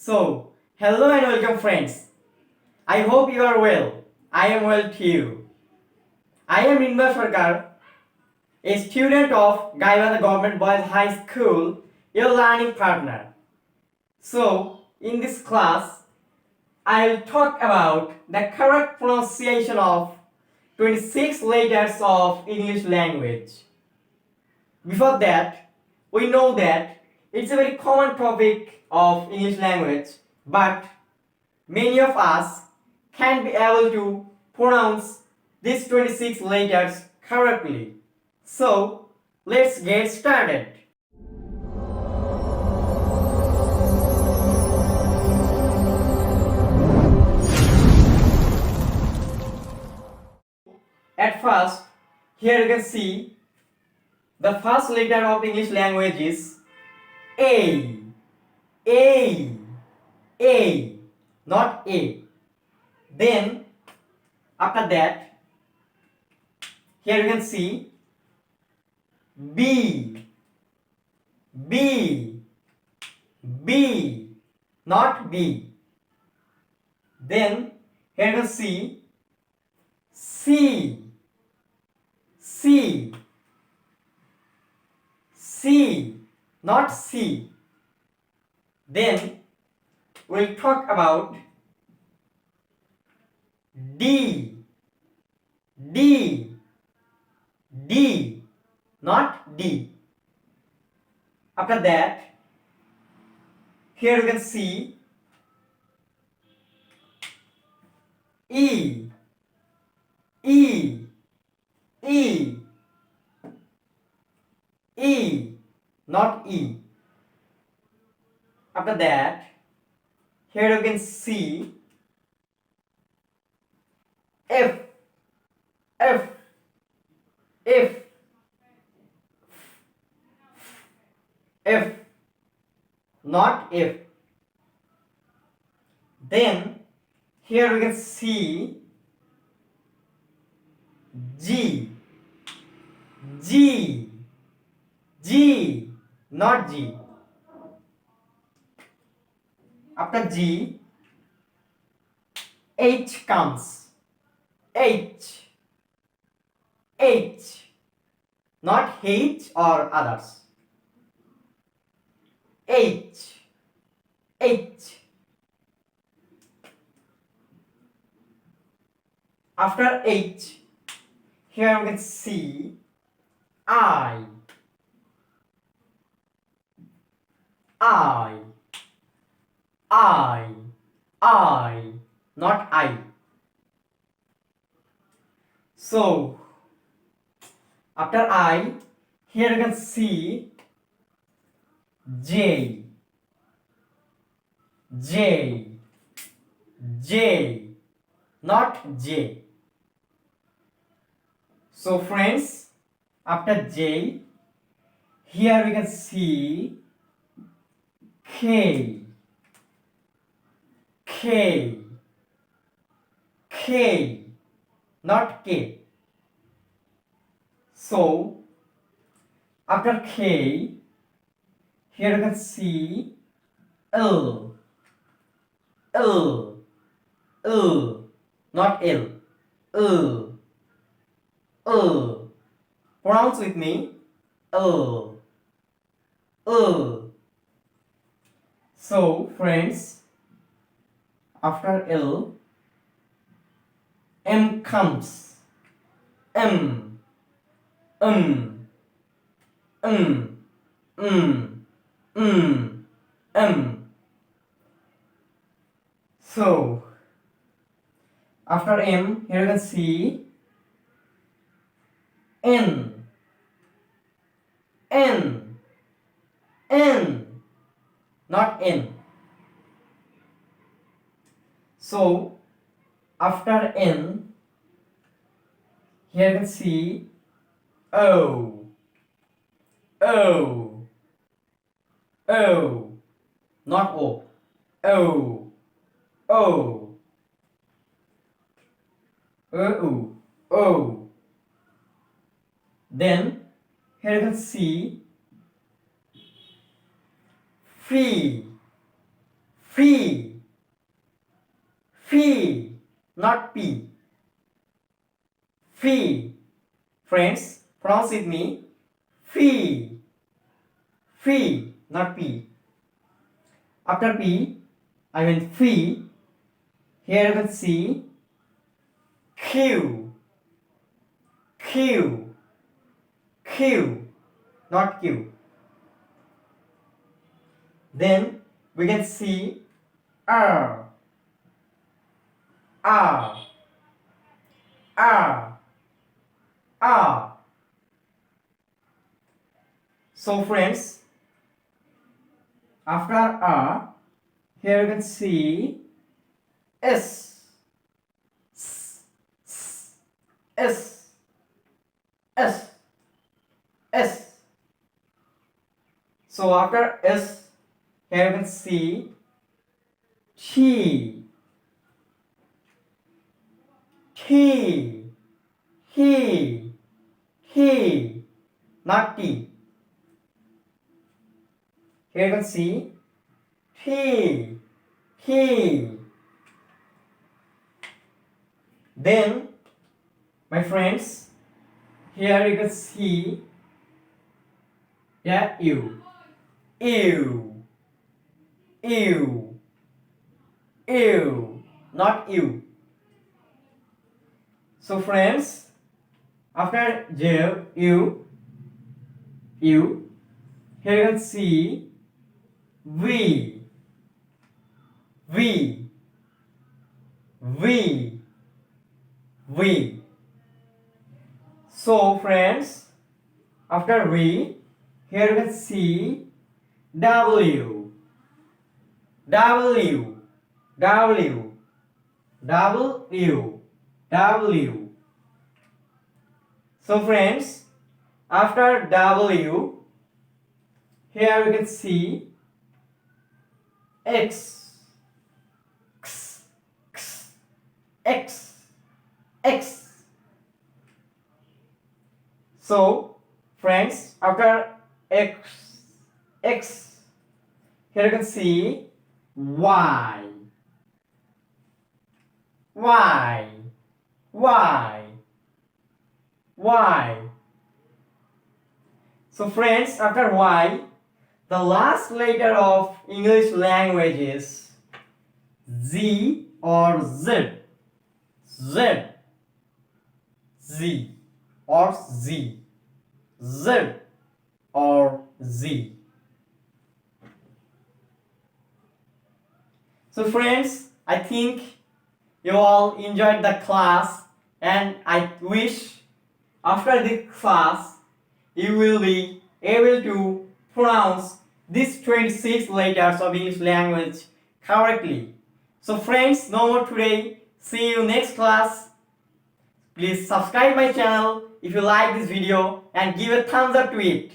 Hello and welcome friends. I hope you are well. I am well too. I am Rinba Sarkar, a student of Gaivana Government Boys High School, your learning partner. In this class, I will talk about the correct pronunciation of 26 letters of English language. Before that, we know that it's a very common topic of English language, but many of us can be able to pronounce these 26 letters correctly. So, let's get started. At first, here you can see the first letter of English language is A. A. A. Not A. Then, after that, here you can see B. B. B. Not B. Then, here you can see C. C. C. Not C. Then, we'll talk about D. D. D. Not D. After that, here you can see E. E. E. E. Not E. After that, here you can see F. F. F. F. Not F. Then here we can see G. G. G. Not G. After G, H comes. H. H. Not H or others. H. H. After H, here we can see I. I. I. I. Not I. So, after I, here you can see J. J. J. Not J. So friends, after J, here we can see K. K. K. Not K. So, after K, here you can see L. L. L. Not L. L. L. Pronounce with me. L. L. So, friends, after L, M comes. M. M. M. M. M. M. So, after M, here you can see N. N. N. Not N. So, after N, here you can see O. O. O. Not O. O. O. O. O. Then, here you can see Fee. Fee. Fee, not P. Fee. Friends, pronounce with me. Fee. Fee, not P. After P, I mean fee. Here you can see Q. Q. Q, not Q. Then we can see R. R. R. R. So friends, after R, here you can see S. S. S. S. S. So after S, here you can see T. T. T. T. Not T. Here you can see T. T. Then, my friends, here you can see U. Ew. Ew. Ew. Not you. So friends, after J, U, here you can see V. V. V. V. So friends, after V, here you can see W. W. W. W. W. So friends, after W, here you can see X. X. X. X. X. So friends, after X, here you can see Y. Y. Y. Y. So friends, after Y, the last letter of English language is Z or Z. Z. Z or Z. Z or Z. So friends, I think you all enjoyed the class, and I wish after this class you will be able to pronounce these 26 letters of English language correctly. So friends, no more today. See you next class. Please subscribe my channel if you like this video and give a thumbs up to it.